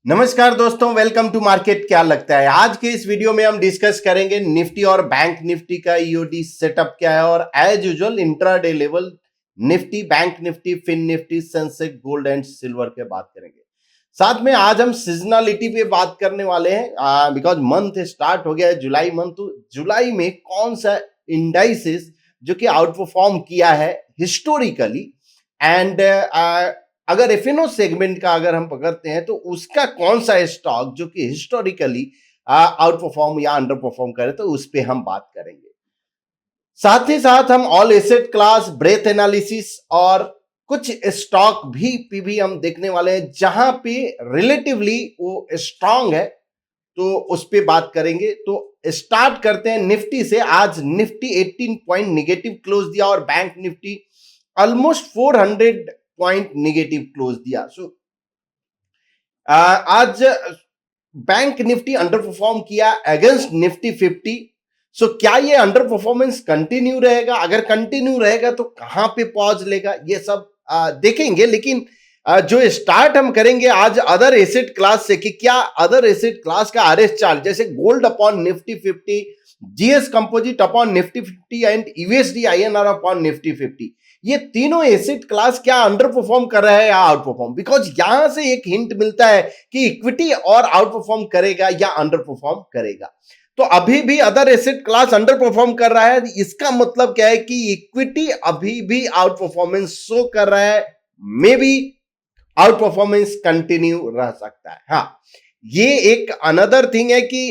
नमस्कार दोस्तों, welcome to market. क्या लगता है आज के इस वीडियो में हम डिस्कस करेंगे निफ्टी और बैंक निफ्टी का ईओडी सेटअप क्या है और as usual intraday level Nifty, bank Nifty, fin Nifty, Sensex, gold and silver के बात करेंगे। साथ में आज हम सीजनलिटी पे बात करने वाले हैं बिकॉज मंथ स्टार्ट हो गया है जुलाई मंथ। तो जुलाई में कौन सा इंडाइसेस जो कि आउट परफॉर्म किया है हिस्टोरिकली एंड अगर एफएनओ सेगमेंट का अगर हम पकड़ते हैं तो उसका कौन सा स्टॉक जो कि हिस्टोरिकली आउट परफॉर्म या अंडर परफॉर्म करे, तो उस पर हम बात करेंगे। साथ ही साथ हम all asset class, breadth analysis और कुछ स्टॉक भी हम देखने वाले हैं जहां पे रिलेटिवली वो स्ट्रांग है, तो उस पर बात करेंगे। तो स्टार्ट करते हैं निफ्टी से। आज निफ्टी 18 पॉइंट निगेटिव क्लोज दिया और bank Nifty almost 400 point negative close दिया। सो आज बैंक निफ्टी अंडर परफॉर्म किया अगेंस्ट निफ्टी 50। सो क्या ये अंडर परफॉर्मेंस कंटिन्यू रहेगा? अगर कंटिन्यू रहेगा तो कहां पे पॉज लेगा, ये सब देखेंगे। लेकिन जो स्टार्ट हम करेंगे आज अदर एसेट क्लास से कि क्या अदर एसेट क्लास का आरएस चार्ट जैसे gold upon Nifty 50, GS composite upon Nifty 50 and USD INR upon Nifty 50, ये तीनों एसेट क्लास क्या अंडर परफॉर्म कर रहा है या आउट परफॉर्म। बिकॉज यहां से एक हिंट मिलता है कि इक्विटी और आउट परफॉर्म करेगा या अंडर परफॉर्म करेगा। तो अभी भी other asset class under perform कर रहा है, इसका मतलब क्या है कि इक्विटी अभी भी आउट परफॉर्मेंस शो कर रहा है। May be out performance continue रह सकता है। हाँ, ये एक अनदर थिंग है कि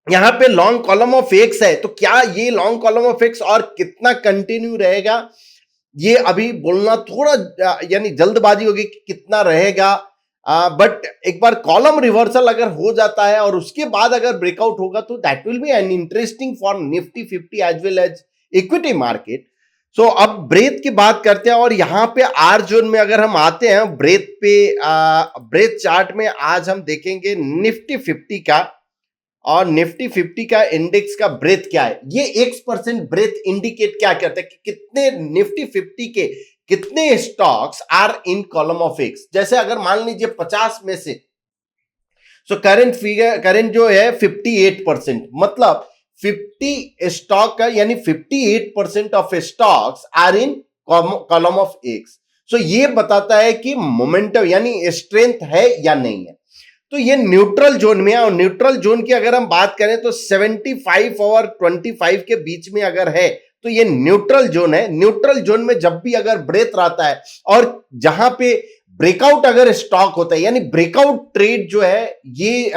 यहां पे लॉन्ग कॉलम ऑफ एक्स है, तो क्या ये लॉन्ग कॉलम ऑफ एक्स और कितना कंटिन्यू रहेगा, ये अभी बोलना थोड़ा यानी जल्दबाजी होगी कि कितना रहेगा। बट एक बार कॉलम रिवर्सल अगर हो जाता है और उसके बाद अगर ब्रेकआउट होगा तो that will be an interesting for Nifty 50 as well as equity market. So अब ब्रेथ की बात करते हैं और यहां पे आर जोन में अगर हम आते हैं ब्रेथ पे, ब्रेथ चार्ट में आज हम देखेंगे निफ्टी 50 का और निफ्टी 50 का इंडेक्स का ब्रेथ क्या है। ये X% ब्रेथ इंडिकेट क्या करता है कि कितने निफ्टी 50 के कितने stocks are in column of X. जैसे अगर मान लीजिए 50 में से, सो करंट जो है 58%, मतलब 50 स्टॉक का यानी 58% of stocks are in column of X. So ये बताता है कि मोमेंटम यानी स्ट्रेंथ है या नहीं है। तो ये न्यूट्रल जोन में है और न्यूट्रल जोन की अगर हम बात करें तो 75 और 25 के बीच में अगर है तो ये न्यूट्रल जोन है। न्यूट्रल जोन में जब भी अगर ब्रेथ रहता है और जहां पे ब्रेकआउट अगर स्टॉक होता है यानी ब्रेकआउट ट्रेड जो है, ये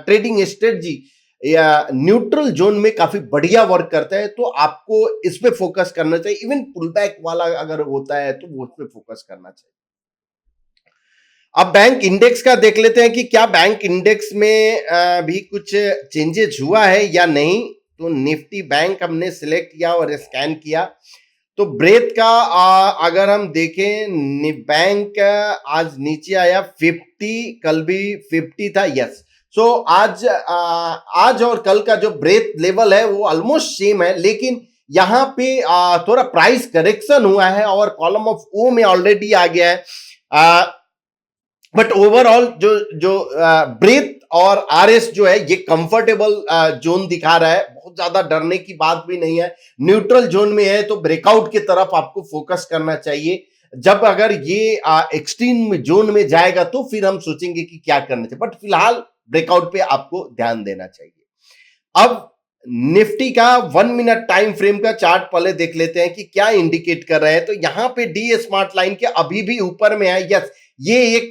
ट्रेडिंग स्ट्रेटजी या न्यूट्रल जोन में काफी बढ़िया वर्क करता है। तो आपको इस पे फोकस करना चाहिए। इवन पुल बैक वाला अगर होता है तो वो उस पे फोकस करना चाहिए। अब बैंक इंडेक्स का देख लेते हैं कि क्या बैंक इंडेक्स में भी कुछ चेंजेस हुआ है या नहीं। तो निफ्टी बैंक हमने सिलेक्ट किया और स्कैन किया। तो ब्रेथ का अगर हम देखें, बैंक आज नीचे आया 50, कल भी 50 था। यस, सो आज और कल का जो ब्रेथ लेवल है वो ऑलमोस्ट सेम है, लेकिन यहां पे थोड़ा प्राइस करेक्शन हुआ है और कॉलम ऑफ ओ में ऑलरेडी आ गया है। बट ओवरऑल जो ब्रेथ और आरएस जो है ये कंफर्टेबल जोन दिखा रहा है। बहुत ज्यादा डरने की बात भी नहीं है। न्यूट्रल जोन में है तो ब्रेकआउट की तरफ आपको फोकस करना चाहिए। जब अगर ये एक्सट्रीम जोन में जाएगा तो फिर हम सोचेंगे कि क्या करना चाहिए, बट फिलहाल ब्रेकआउट पे आपको ध्यान देना चाहिए। अब निफ्टी का 1 मिनट टाइम फ्रेम का चार्ट पहले देख लेते हैं कि क्या इंडिकेट कर रहे हैं। तो यहां पे डी स्मार्ट लाइन के अभी भी ऊपर में है। यस, ये एक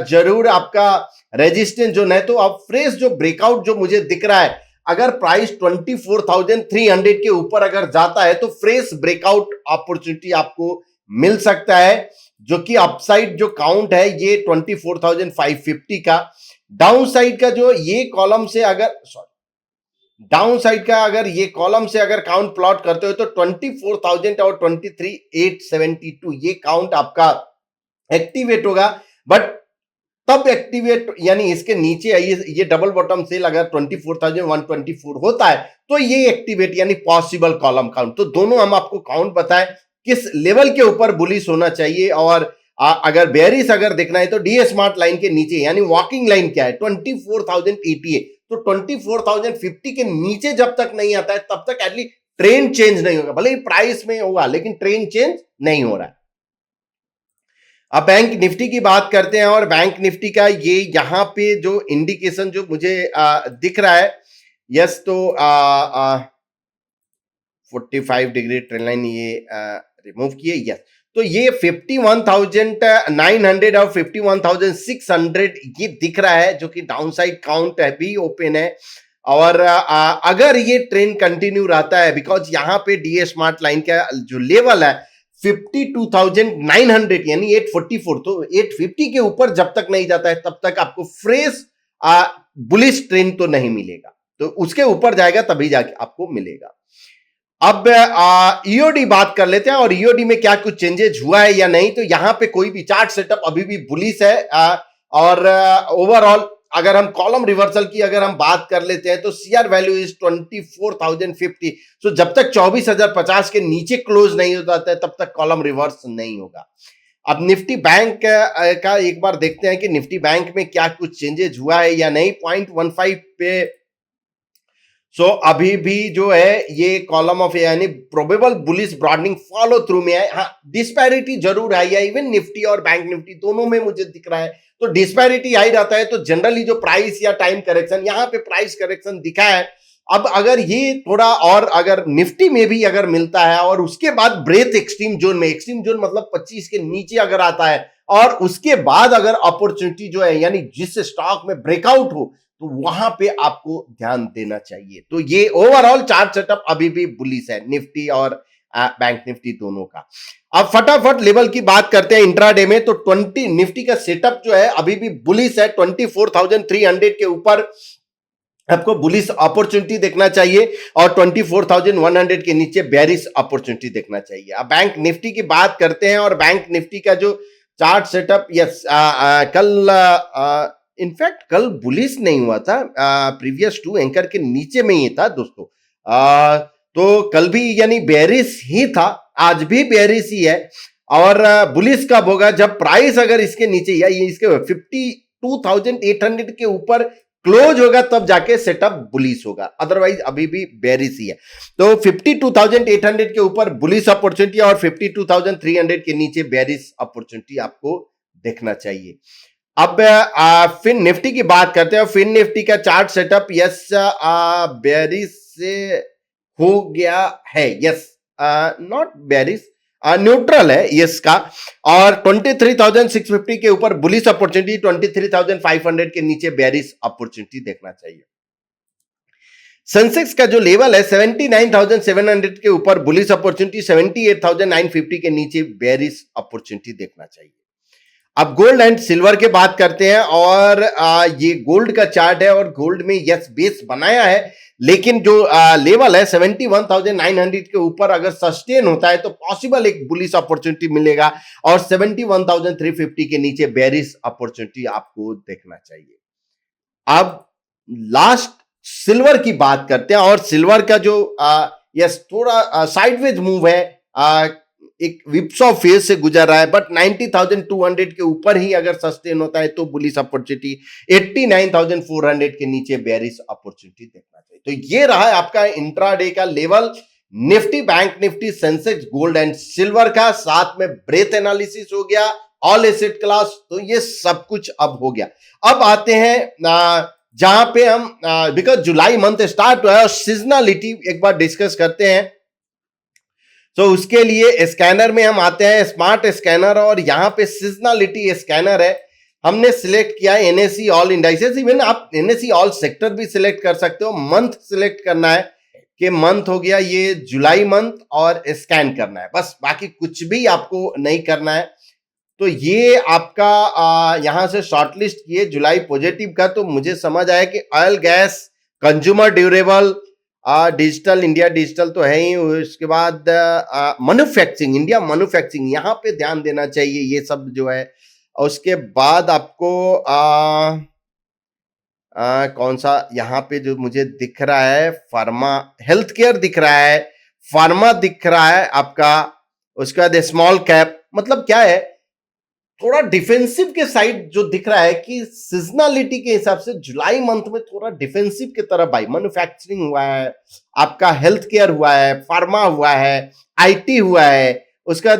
जरूर आपका रेजिस्टेंस जोन है। तो अब फ्रेश जो ब्रेकआउट जो मुझे दिख रहा है, अगर प्राइस 24,300 के ऊपर अगर जाता है तो फ्रेश ब्रेकआउट अपॉर्चुनिटी आपको मिल सकता है, जो कि अपसाइड जो काउंट है ये 24,550 का। डाउन साइड का जो ये कॉलम से अगर डाउन साइड का अगर ये कॉलम से अगर काउंट प्लॉट करते हो तो 24,000 और 23,872 ये काउंट आपका एक्टिवेट होगा। बट तब एक्टिवेट यानी इसके नीचे ये डबल बॉटम सेल अगर 24,124 होता है तो ये एक्टिवेट यानी पॉसिबल कॉलम काउंट। तो दोनों हम आपको काउंट बताएं किस लेवल के ऊपर बुलिश होना चाहिए और अगर बेयरिश अगर देखना है तो डीए स्मार्ट लाइन के नीचे, यानी वॉकिंग लाइन क्या है 24,080 है, तो 24,050 के नीचे जब तक नहीं आता है तब तक एटलीस्ट ट्रेंड चेंज नहीं होगा, भले ही प्राइस में होगा लेकिन ट्रेंड चेंज नहीं हो रहा है। अब बैंक निफ्टी की बात करते हैं, और बैंक निफ्टी का ये यहां पे जो इंडिकेशन जो मुझे दिख रहा है, यस, तो 45 डिग्री ट्रेंड लाइन ये रिमूव किए, यस, तो ये 51,900 और 51,600 ये दिख रहा है, जो कि डाउनसाइड काउंट है भी ओपन है। और अगर ये ट्रेंड कंटिन्यू रहता है, बिकॉज यहां पे डीए स्मार्ट लाइन का जो लेवल है 52,900 यानी 844, तो 850 के ऊपर जब तक नहीं जाता है तब तक आपको फ्रेश बुलिश ट्रेंड तो नहीं मिलेगा, तो उसके ऊपर जाएगा तभी जाके आपको मिलेगा। अब ईओडी बात कर लेते हैं, और ईओडी में क्या कुछ चेंजेस हुआ है या नहीं, तो यहां पे कोई भी चार्ट सेटअप अभी भी बुलिश है। और ओवरऑल अगर हम कॉलम रिवर्सल की अगर हम बात कर लेते हैं तो सीआर वैल्यू इज 24,050, सो जब तक 24,050 के नीचे क्लोज नहीं हो जाता है तब तक कॉलम रिवर्स नहीं होगा। अब निफ्टी बैंक का एक बार देखते हैं कि निफ्टी बैंक में क्या कुछ चेंजेस हुआ है या नहीं। 0.15 पे सो अभी भी जो है ये कॉलम ऑफ यानी probable bullish broadening follow through में है। हाँ, डिस्पैरिटी जरूर है, या इवन निफ्टी और बैंक निफ्टी दोनों में मुझे दिख रहा है, तो डिस्पैरिटी आई रहता है। तो जनरली जो प्राइस या टाइम करेक्शन, यहाँ पे प्राइस करेक्शन दिखा है। अब अगर ये थोड़ा और अगर निफ्टी में भी अगर मिलता है और उसके बाद ब्रेथ एक्सट्रीम जोन में, एक्सट्रीम जोन मतलब 25 के नीचे अगर आता है, और उसके बाद अगर अपॉर्चुनिटी जो है यानी जिस स्टॉक में ब्रेकआउट हो, तो वहां पे आपको ध्यान देना चाहिए। तो ये ओवरऑल चार्ट सेटअप अभी भी बुलिश है निफ्टी और बैंक निफ्टी दोनों का। अब फटाफट लेवल की बात करते हैं इंट्राडे में, तो 20 निफ्टी का सेटअप जो है अभी भी बुलिश है। 24,300 के ऊपर आपको बुलिश अपॉर्चुनिटी देखना चाहिए, और 24,100 के नीचे बेरिश अपॉर्चुनिटी देखना चाहिए। अब बैंक निफ्टी की बात करते हैं, और बैंक निफ्टी का जो चार्ट सेटअप, यस, कल इनफैक्ट कल बुलिश नहीं हुआ था, प्रीवियस 2 एंकर के नीचे में ही था दोस्तों। तो कल भी यानी बेरिश ही था, आज भी बेरिश ही है। और बुलिश कब होगा, जब प्राइस अगर इसके नीचे या इसके 52,800 के ऊपर क्लोज होगा, तब जाके सेटअप बुलिश होगा, अदरवाइज अभी भी बेरिश ही है। तो 52,800 के ऊपर बुलिश अपॉर्चुनिटी और 52,300 के नीचे बेरिश अपॉर्चुनिटी आपको देखना चाहिए। अब फिन निफ्टी की बात करते हैं। फिन निफ्टी का चार्ट सेटअप, यस, बेरिश से हो गया है, यस, नॉट बेरिश, न्यूट्रल है यस का, और 23,650 के ऊपर बुलिश अपॉर्चुनिटी, 23,500 के नीचे बेरिश अपॉर्चुनिटी देखना चाहिए। सेंसेक्स का जो लेवल है 79,700 के ऊपर बुलिश अपॉर्चुनिटी, 78,950 के नीचे बेरिश अपॉर्चुनिटी देखना चाहिए। अब गोल्ड एंड सिल्वर के बात करते हैं, और ये गोल्ड का चार्ट है, और गोल्ड में यस बेस बनाया है, लेकिन जो लेवल है 71,900 के ऊपर अगर सस्टेन होता है तो पॉसिबल एक बुलिश अपॉर्चुनिटी मिलेगा, और 71,350 के नीचे बेरिश अपॉर्चुनिटी आपको देखना चाहिए। अब लास्ट सिल्वर की बात करते हैं, और सिल्वर का जो यस थोड़ा साइडवेज मूव है, एक विप्सॉ फेज से गुजर रहा है, बट 90,200 के ऊपर ही अगर सस्टेन होता है तो बुलिश अपॉर्चुनिटी, 89,400 के नीचे बेरिश अपॉर्चुनिटी देखना चाहिए। तो ये रहा है आपका इंट्राडे का level, Nifty, bank Nifty, Sensex, gold and silver का, साथ में ब्रेथ एनालिसिस हो गया, ऑल एसेट क्लास, तो ये सब कुछ अब हो गया। अब आते हैं जहां पे हम बिकॉज जुलाई मंथ स्टार्ट हुआ है, और सीजनलिटी एक बार डिस्कस करते हैं। तो उसके लिए स्कैनर में हम आते हैं, स्मार्ट स्कैनर, और यहां पे सीजनलिटी स्कैनर है। हमने सिलेक्ट किया एनएसई ऑल इंडाइसेस, इवन आप एनएसई ऑल सेक्टर भी सिलेक्ट कर सकते हो। मंथ सिलेक्ट करना है कि मंथ हो गया ये जुलाई मंथ, और स्कैन करना है, बस, बाकी कुछ भी आपको नहीं करना है। तो ये आपका यहां से शॉर्टलिस्ट किए जुलाई पॉजिटिव का, तो मुझे समझ आया कि oil gas, consumer durable, digital, India digital तो है ही, उसके बाद मैन्युफैक्चरिंग, इंडिया मैन्युफैक्चरिंग, यहां पे ध्यान देना चाहिए, ये सब जो है। उसके बाद आपको कौन सा यहां पे जो मुझे दिख रहा है, फार्मा, हेल्थ केयर दिख रहा है, फार्मा दिख रहा है आपका। उसके बाद स्मॉल कैप, मतलब क्या है, थोड़ा डिफेंसिव के साइड जो दिख रहा है कि सीजनलिटी के हिसाब से जुलाई मंथ में थोड़ा डिफेंसिव की तरफ भाई मैन्युफैक्चरिंग हुआ है, आपका हेल्थ केयर हुआ है, फार्मा हुआ है, आईटी हुआ है, उसका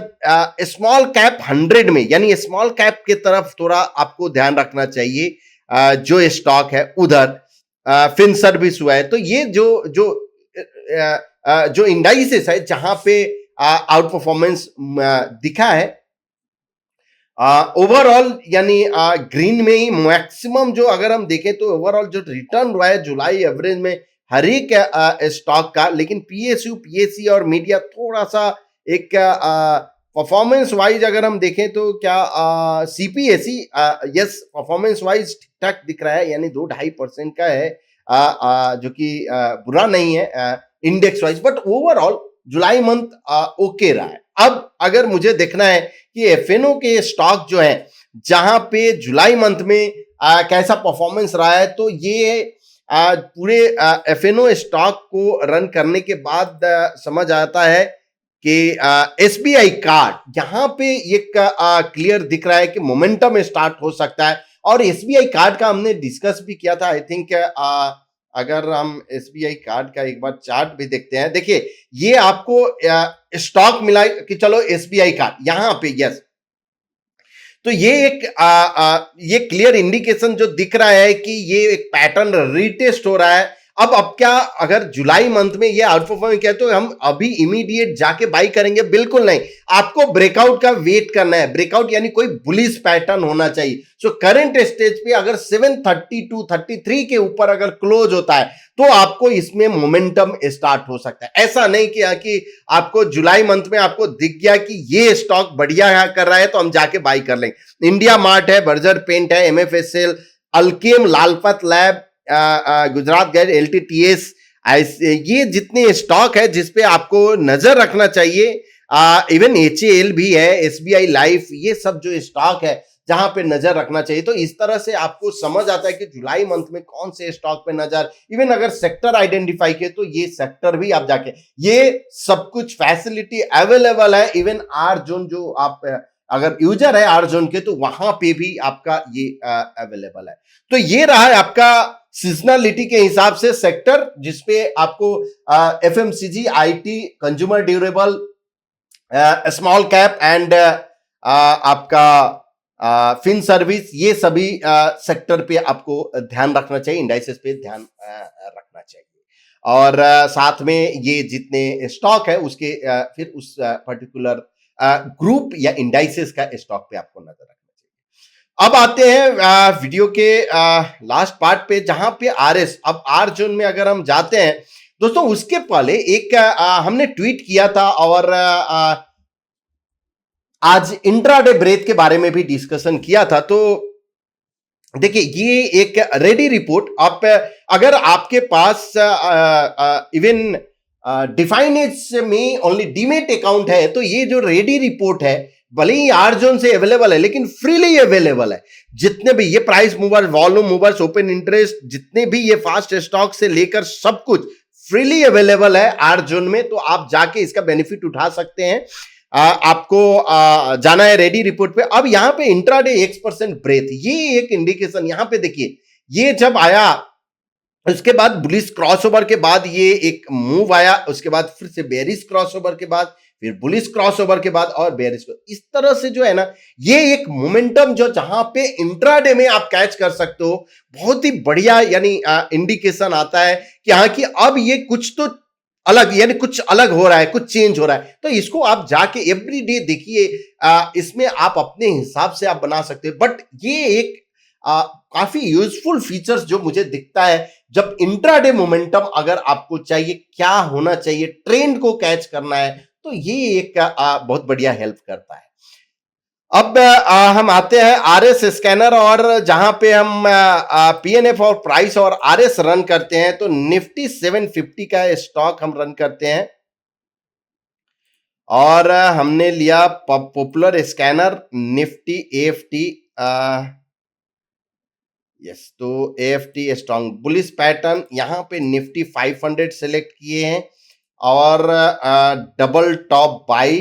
स्मॉल कैप 100 में यानी स्मॉल कैप की तरफ थोड़ा आपको ध्यान रखना चाहिए। जो स्टॉक है उधर फिन सर्विस हुआ है, तो ये जो जो जो इंडाइसेस है जहां पे आउट परफॉर्मेंस दिखा है ओवरऑल यानी ग्रीन में ही मैक्सिमम जो अगर हम देखें तो ओवरऑल जो रिटर्न हुआ है जुलाई एवरेज में हर एक स्टॉक का, लेकिन पीएसयू पीएससी और मीडिया थोड़ा सा एक परफॉर्मेंस वाइज अगर हम देखें तो क्या सीपीएसई यस परफॉर्मेंस वाइज ठीक ठाक दिख रहा है, यानी 2-2.5% का है, जो कि बुरा नहीं है index wise, but overall July month okay रहा है। अब अगर मुझे देखना है कि एफएनओ के स्टॉक जो है जहां पे जुलाई मंथ में कैसा परफॉर्मेंस रहा है, तो ये पूरे एफएनओ स्टॉक को रन करने के बाद समझ आता है कि एसबीआई कार्ड यहां पे एक क्लियर दिख रहा है कि मोमेंटम स्टार्ट हो सकता है। और एसबीआई कार्ड का हमने डिस्कस भी किया था, आई थिंक अगर हम एसबीआई कार्ड का एक बार चार्ट भी देखते हैं, देखिए ये आपको स्टॉक मिला कि चलो एसबीआई कार्ड यहां पे यस, तो ये एक ये क्लियर इंडिकेशन जो दिख रहा है कि ये एक पैटर्न रीटेस्ट हो रहा है। अब क्या अगर जुलाई मंथ में ये आउट परफॉर्मिंग किया तो हम अभी इमीडिएट जाके बाई करेंगे? बिल्कुल नहीं, आपको ब्रेकआउट का वेट करना है। ब्रेकआउट यानी कोई बुलिश पैटर्न होना चाहिए। सो करंट स्टेज पे अगर 732-33 के ऊपर अगर क्लोज होता है तो आपको इसमें मोमेंटम स्टार्ट हो सकता है। ऐसा नहीं कि आपको जुलाई मंथ में आपको दिख गया कि ये स्टॉक बढ़िया कर रहा है तो हम जाके बाई कर लेंगे। इंडिया मार्ट है, बर्जर पेंट है, MFSL, Alkem, Lalpath lab, Gujarat gas, LTTS, ये जितने स्टॉक है जिसपे आपको नजर रखना चाहिए, इवन एचएएल भी है, एसबीआई लाइफ, ये सब जो स्टॉक है जहां पे नजर रखना चाहिए। तो इस तरह से आपको समझ आता है कि जुलाई मंथ में कौन से स्टॉक पे नजर, इवन अगर सेक्टर आइडेंटिफाई किए तो ये सेक्टर भी आप जाके, ये सब कुछ फैसिलिटी अवेलेबल है। इवन आर जोन जो आप अगर यूजर है आर जोन के तो वहां पे भी आपका ये अवेलेबल है। तो ये रहा है आपका सीजनलिटी के हिसाब से सेक्टर जिसपे आपको FMCG, IT, consumer durable, small cap and आपका फिन सर्विस, ये सभी सेक्टर पे आपको ध्यान रखना चाहिए, इंडाइसेस पे ध्यान रखना चाहिए। और साथ में ये जितने स्टॉक है उसके फिर उस पर्टिकुलर ग्रुप या इंडाइसेस का स्टॉक पे आपको नजर रखना चाहिए। अब आते हैं वीडियो के लास्ट पार्ट पे जहां पे आरएस, अब आर जोन में अगर हम जाते हैं दोस्तों, उसके पहले एक हमने ट्वीट किया था और आज इंट्राडे ब्रेथ के बारे में भी डिस्कशन किया था। तो देखिए ये एक रेडी रिपोर्ट, आप अगर आपके पास इवन डिफाइनेज में ओनली डीमेट अकाउंट है तो ये जो रेडी रिपोर्ट है भले ही आर जोन से अवेलेबल है लेकिन फ्रीली अवेलेबल है। जितने भी ये price mover, volume movers, open interest, जितने भी ये फास्ट स्टॉक से लेकर सब कुछ फ्रीली अवेलेबल है आर जोन में, तो आप जाके इसका बेनिफिट उठा सकते हैं। आपको जाना है रेडी रिपोर्ट पे। अब यहां पे इंट्राडे X% ब्रेथ, ये एक इंडिकेशन यहां पे देखिए, ये जब आया उसके बाद बुलिश क्रॉसओवर के बाद ये एक मूव आया, उसके बाद फिर से बेरिश क्रॉसओवर के बाद फिर बुलिश क्रॉसओवर के बाद और बेरिश, इस तरह से जो है ना ये एक मोमेंटम जो जहां पे इंट्राडे में आप कैच कर सकते हो, बहुत ही बढ़िया यानी इंडिकेशन आता है कि हाँ कि अब ये कुछ तो अलग, यानी कुछ अलग हो रहा है, कुछ चेंज हो रहा है। तो इसको आप जाके एवरी डे देखिए, इसमें आप अपने हिसाब से आप बना सकते हो। बट ये एक काफी यूजफुल फीचर्स जो मुझे दिखता है, जब इंट्राडे मोमेंटम अगर आपको चाहिए, क्या होना चाहिए, ट्रेंड को कैच करना है, तो ये एक बहुत बढ़िया हेल्प करता है। अब हम आते हैं आरएस स्कैनर, और जहां पे हम पीएनएफ और प्राइस और आरएस रन करते हैं, तो निफ्टी 750 का स्टॉक हम रन करते हैं और हमने लिया popular scanner Nifty AFT, yes, तो एएफटी स्ट्रॉन्ग बुलिश पैटर्न, यहां पे निफ्टी 500 सेलेक्ट किए हैं और double top by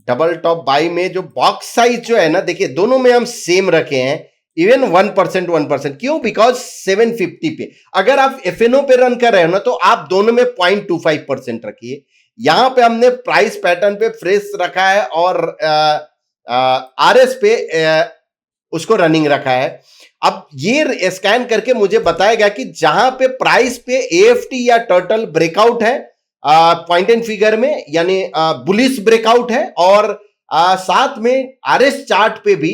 double top by में जो बॉक्स साइज जो है ना, देखिए दोनों में हम सेम रखे हैं, इवन 1%, क्यों? बिकॉज 750 पे अगर आप एफएनओ पे रन कर रहे हो ना, तो आप दोनों में 0.25% रखिए। यहां पे हमने प्राइस पैटर्न पे फ्रेश रखा है और आरएस पे उसको रनिंग रखा है। अब ये स्कैन करके मुझे बताएगा कि जहां पे प्राइस पे एएफटी या टर्टल ब्रेकआउट है पॉइंट एंड फिगर में, यानी बुलिश ब्रेकआउट है, और साथ में आरएस चार्ट पे भी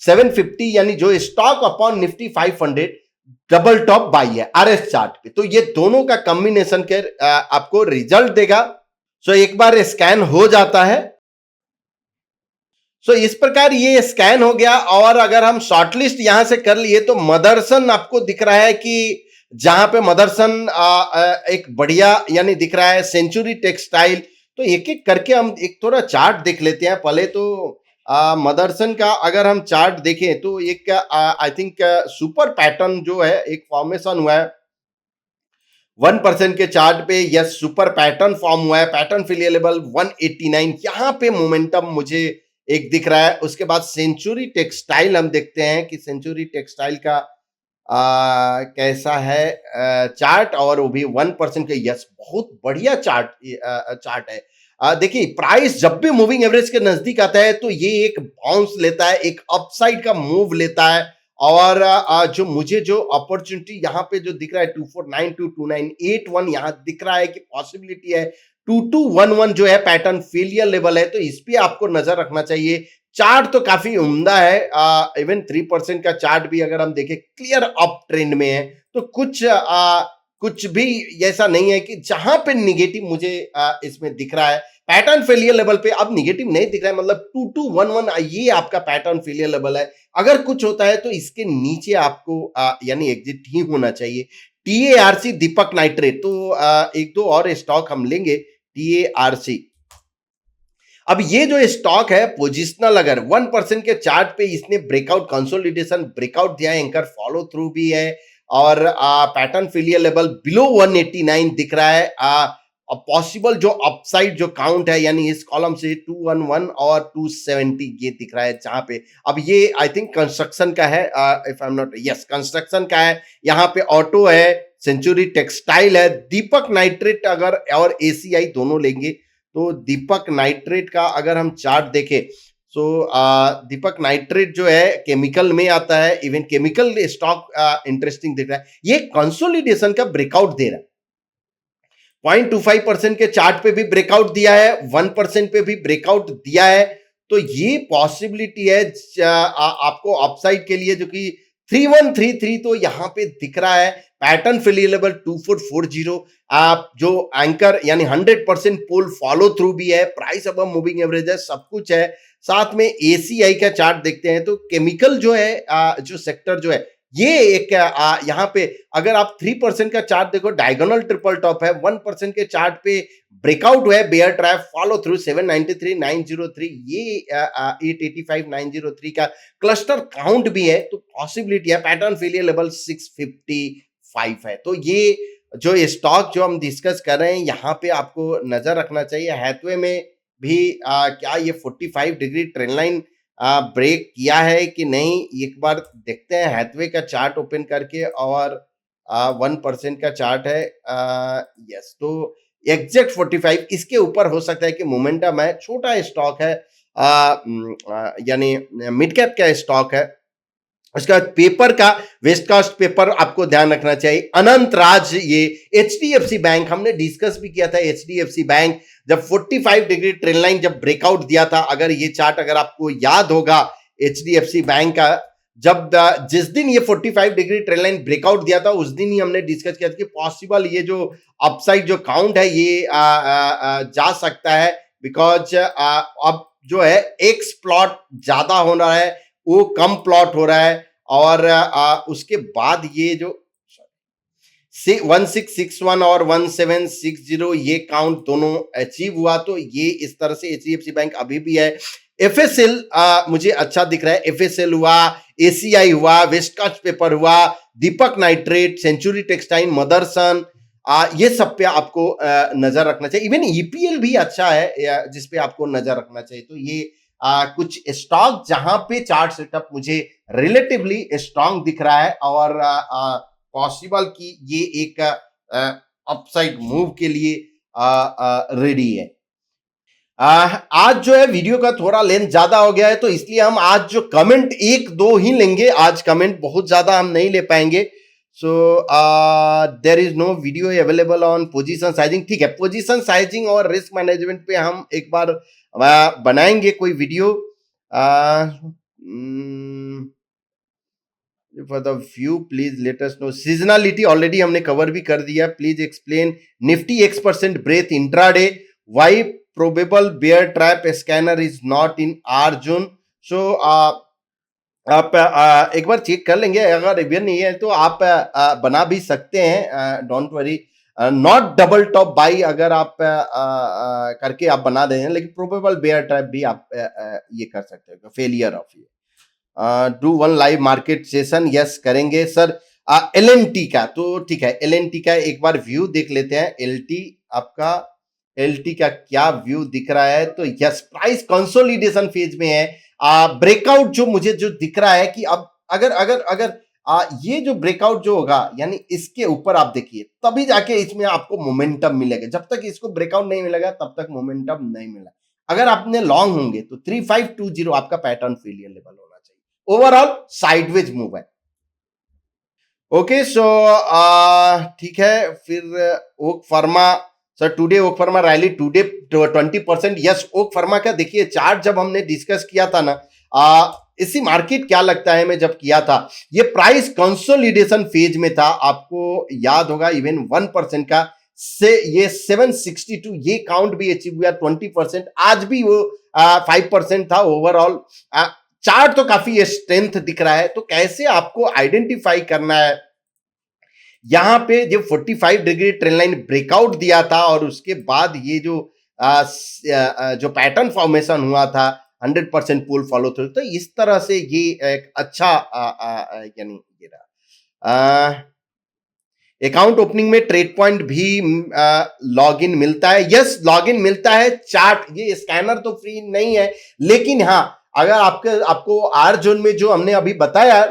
750 यानी जो stock upon Nifty 500 double top by है आरएस चार्ट पे। तो ये दोनों का कॉम्बिनेशन के आपको रिजल्ट देगा। सो एक बार स्कैन हो जाता है, सो इस प्रकार ये स्कैन हो गया। और अगर हम शॉर्टलिस्ट यहां से कर लिए तो मदरसन आपको दिख रहा है कि जहां पे मदरसन एक बढ़िया यानी दिख रहा है, सेंचुरी टेक्सटाइल। तो एक एक करके हम एक थोड़ा चार्ट देख लेते हैं पहले। तो मदरसन का अगर हम चार्ट देखें तो एक आई थिंक सुपर पैटर्न जो है एक फॉर्मेशन हुआ है 1% के चार्ट पे। यस, सुपर पैटर्न फॉर्म हुआ है, पैटर्न फिलियर लेवल 189, यहां पे मोमेंटम मुझे एक दिख रहा है। उसके बाद सेंचुरी टेक्सटाइल हम देखते हैं कि सेंचुरी टेक्सटाइल का कैसा है चार्ट, और वो भी 1% के। यस, बहुत बढ़िया चार्ट है। देखिए प्राइस जब भी मूविंग एवरेज के नजदीक आता है तो ये एक बाउंस लेता है, एक अपसाइड का मूव लेता है। और जो मुझे जो अपॉर्चुनिटी यहाँ पे जो दिख रहा है 2492 2981 यहाँ दिख रहा है कि पॉसिबिलिटी है 2211 जो है पैटर्न फेलियर लेवल है, तो इस पे आपको नजर रखना चाहिए। चार्ट तो काफी उम्दा है, इवन 3% का चार्ट भी अगर हम देखें क्लियर अप ट्रेंड में है। तो कुछ भी ऐसा नहीं है कि जहां पे निगेटिव मुझे इसमें दिख रहा है। पैटर्न फेलियर लेवल पे अब निगेटिव नहीं दिख रहा है, मतलब 2211 ये आपका पैटर्न फेलियर लेवल है। अगर कुछ होता है तो इसके नीचे आपको यानी एग्जिट ही होना चाहिए। टीएआरसी दीपक नाइट्रेट, तो एक दो और स्टॉक हम लेंगे। टीएआरसी, अब ये जो स्टॉक है पोजिशनल, अगर 1% के चार्ट पे इसने ब्रेकआउट कंसोलिडेशन ब्रेकआउट दिया है, एंकर फॉलो थ्रू भी है, और पैटर्न फेलियर लेवल बिलो 189 दिख रहा है। पॉसिबल जो अपसाइड जो काउंट है यानी इस कॉलम से 211 और 270 ये दिख रहा है, जहां पे अब ये आई थिंक कंस्ट्रक्शन का है, if I am not, yes construction का है। यहाँ पे ऑटो है, सेंचुरी टेक्सटाइल है, दीपक नाइट्रेट अगर और एसीआई दोनों लेंगे तो दीपक नाइट्रेट का अगर हम चार्ट देखें तो दीपक नाइट्रेट जो है केमिकल में आता है, इवन केमिकल स्टॉक इंटरेस्टिंग दिख रहा है। ये कंसोलिडेशन का ब्रेकआउट दे रहा है, 0.25% के चार्ट पे भी ब्रेकआउट दिया है, 1% पे भी ब्रेकआउट दिया है। तो ये पॉसिबिलिटी है आपको अपसाइड के लिए, जो कि 3133 तो यहां पे दिख रहा है। पैटर्न फेलियर लेवल 2440, आप जो एंकर यानी 100% पोल फॉलो थ्रू भी है, प्राइस अब मूविंग एवरेज है, सब कुछ है। साथ में एसीआई का चार्ट देखते हैं तो केमिकल जो है जो सेक्टर जो है ये एक यहाँ पे अगर आप 3% का चार्ट देखो, डायगोनल ट्रिपल टॉप है, 1% के चार्ट पे ब्रेकआउट हुआ है, बेयर ट्रैप फॉलो थ्रू 793,903, ये 885,903 का क्लस्टर काउंट भी है। तो पॉसिबिलिटी है पैटर्न फेलियर लेवल 655 है। तो ये जो स्टॉक जो हम डिस्कस कर रहे हैं यहाँ पे आपको नजर रखना चाहिए। हैथवे में भी क्या ये 45 डिग्री ट्रेंड लाइन ब्रेक किया है कि नहीं, एक बार देखते हैं हैथवे का चार्ट ओपन करके। और 1% का चार्ट है, यस, तो एग्जैक्ट 45 इसके ऊपर हो सकता है कि मोमेंटम है। छोटा स्टॉक है, यानी मिड कैप का स्टॉक है। उसके बाद पेपर का वेस्ट कास्ट पेपर आपको ध्यान रखना चाहिए। अनंत राज, ये एचडीएफसी बैंक हमने डिस्कस भी किया था। एचडीएफसी बैंक जब 45 डिग्री ट्रेंड लाइन जब ब्रेकआउट दिया था, अगर ये चार्ट अगर आपको याद होगा एचडीएफसी बैंक का, जब जिस दिन ये 45 डिग्री ट्रेंड लाइन ब्रेकआउट दिया था उस दिन ही हमने डिस्कस किया था कि पॉसिबल ये जो अपसाइड जो काउंट है ये जा सकता है, बिकॉज अब जो है एक्स प्लॉट ज्यादा हो रहा है, वो कम प्लॉट हो रहा है। और उसके बाद ये जो 1661 और 1760 ये काउंट दोनों अचीव हुआ, तो ये इस तरह से एचडीएफसी बैंक अभी भी है। एफएसएल मुझे अच्छा दिख रहा है, एफएसएल हुआ, एसीआई हुआ, वेस्ट कास्ट पेपर हुआ, दीपक नाइट्रेट, सेंचुरी टेक्सटाइल, मदरसन, ये सब पे आपको नजर रखना चाहिए। इवन ईपीएल भी अच्छा है जिस पे आपको नजर रखना चाहिए। तो ये कुछ स्टॉक जहां पे चार्ट सेटअप मुझे रिलेटिवली स्ट्रांग दिख रहा है और पॉसिबल कि ये एक अपसाइड मूव के लिए रेडी है। आज जो है वीडियो का थोड़ा लेंथ ज्यादा हो गया है, तो इसलिए हम आज जो कमेंट एक दो ही लेंगे। आज कमेंट बहुत ज्यादा हम नहीं ले पाएंगे। So there is no video available on position sizing. ठीक है, पोजीशन साइजिंग और रिस्क मैनेजमेंट पे हम एक बार बनाएंगे कोई video. For the view please let us know. Seasonality already हमने कवर भी कर दिया। Please explain Nifty X% breadth intraday, why probable bear trap scanner is not in our zone. So आप एक बार चेक कर लेंगे, अगर रिव्यू नहीं है तो आप बना भी सकते हैं। Don't worry, not double top by अगर आप करके आप बना दें, लेकिन प्रोबेबल बेयर ट्रैप भी आप ये कर सकते हो। फेलियर ऑफ ये do one live market session. Yes करेंगे सर। LNT का तो ठीक है, LNT का एक बार व्यू देख लेते हैं। LT आपका LT का क्या व्यू दिख रहा है? तो यस, प्राइस कंसोलिडेशन फेज में है। ब्रेकआउट जो मुझे जो दिख रहा है कि अब अगर अगर अगर ये जो ब्रेकआउट जो होगा, यानी इसके ऊपर आप देखिए, तभी जाके इसमें आपको मोमेंटम मिलेगा। जब तक इसको ब्रेकआउट नहीं मिलेगा तब तक मोमेंटम नहीं मिला। अगर आपने लॉन्ग होंगे तो 3520 आपका पैटर्न फेलियर लेवल होना चाहिए। ओवरऑल साइडवेज मूव है। ओके, सो ठीक है। फिर ओक फर्मा सर, टुडे ओक फर्मा रैली टुडे 20%। यस, ओक फर्मा का देखिए चार्ट जब हमने डिस्कस किया था ना, इसी मार्केट क्या लगता है मैं जब किया था, ये प्राइस कंसोलिडेशन फेज में था। आपको याद होगा इवन 1% का से ये 762 ये काउंट भी अचीव हुआ। 20% आज भी वो 5% था ओवरऑल। चार्ट तो काफी स्ट्रेंथ दिख रहा है। तो कैसे आपको आइडेंटिफाई करना है, यहां पे जो 45 डिग्री ट्रेंड लाइन ब्रेकआउट दिया था और उसके बाद ये जो पैटर्न फॉर्मेशन हुआ था 100% पुल फॉलो थ्रू, तो इस तरह से ये एक अच्छा यानी ये रहा। अकाउंट ओपनिंग में ट्रेड पॉइंट भी लॉग इन मिलता है। यस, लॉग इन मिलता है। चार्ट ये स्कैनर तो फ्री नहीं है, लेकिन हाँ, अगर आपको आर जोन में जो हमने अभी बताया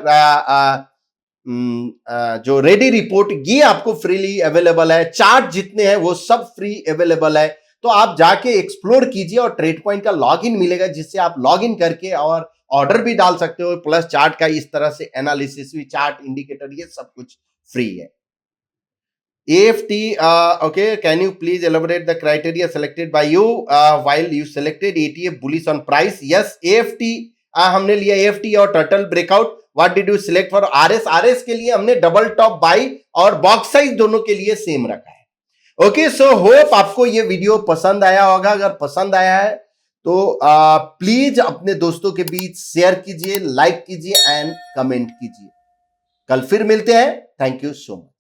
जो रेडी रिपोर्ट, ये आपको फ्रीली अवेलेबल है। चार्ट जितने हैं वो सब फ्री अवेलेबल है। तो आप जाके एक्सप्लोर कीजिए और ट्रेड पॉइंट का लॉगिन मिलेगा, जिससे आप लॉगिन करके और ऑर्डर भी डाल सकते हो। प्लस चार्ट का इस तरह से एनालिसिस भी, चार्ट इंडिकेटर, ये सब कुछ फ्री है। AFT, okay, can you please elaborate the criteria selected by you while you selected ETF bullish on price? Yes, AFT हमने लिया AFT और turtle breakout. What did you select for RS? RS के लिए हमने double top by और box size दोनों के लिए सेम रखा है। ओके, सो होप आपको ये वीडियो पसंद आया होगा। अगर पसंद आया है तो प्लीज अपने दोस्तों के बीच शेयर कीजिए, लाइक कीजिए एंड कमेंट कीजिए। कल फिर मिलते हैं। Thank you so much.